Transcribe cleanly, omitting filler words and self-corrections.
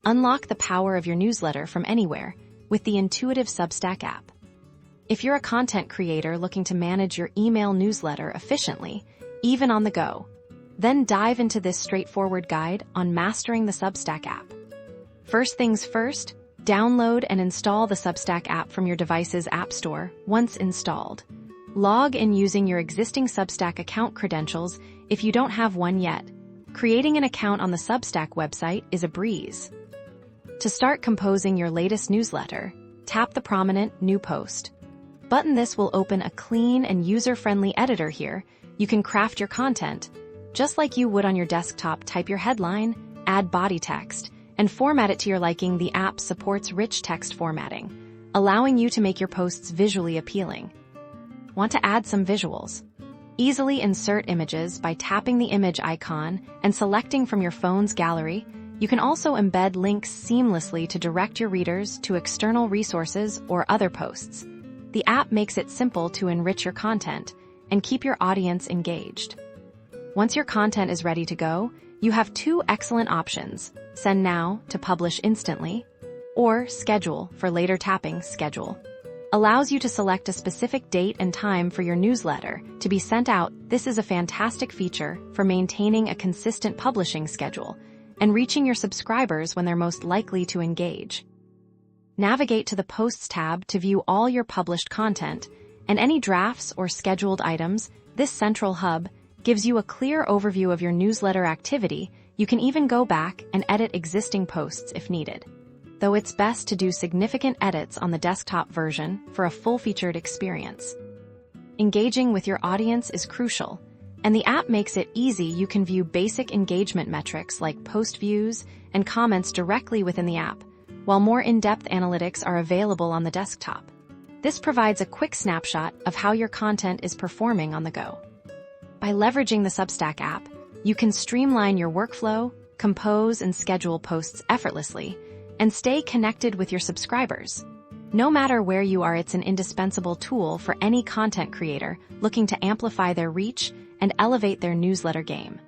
Unlock the power of your newsletter from anywhere with the intuitive Substack app. If you're a content creator looking to manage your email newsletter efficiently, even on the go, then dive into this straightforward guide on mastering the Substack app. First things first, download and install the Substack app from your device's app store once installed. Log in using your existing Substack account credentials if you don't have one yet. Creating an account on the Substack website is a breeze. To start composing your latest newsletter, tap the prominent New Post button. This will open a clean and user-friendly editor. Here, you can craft your content just like you would on your desktop. Type your headline, add body text, and format it to your liking. The app supports rich text formatting, allowing you to make your posts visually appealing. Want to add some visuals? Easily insert images by tapping the image icon and selecting from your phone's gallery. You can also embed links seamlessly to direct your readers to external resources or other posts. The app makes it simple to enrich your content and keep your audience engaged. Once your content is ready to go, you have two excellent options: send now to publish instantly, or schedule for later. Tapping schedule allows you to select a specific date and time for your newsletter to be sent out. This is a fantastic feature for maintaining a consistent publishing schedule and reaching your subscribers when they're most likely to engage. Navigate to the Posts tab to view all your published content and any drafts or scheduled items. This central hub gives you a clear overview of your newsletter activity. You can even go back and edit existing posts if needed, though it's best to do significant edits on the desktop version for a full-featured experience. Engaging with your audience is crucial, and the app makes it easy. You can view basic engagement metrics like post views and comments directly within the app, while more in-depth analytics are available on the desktop. This provides a quick snapshot of how your content is performing on the go. By leveraging the Substack app, you can streamline your workflow, compose and schedule posts effortlessly, and stay connected with your subscribers. No matter where you are, it's an indispensable tool for any content creator looking to amplify their reach and elevate their newsletter game.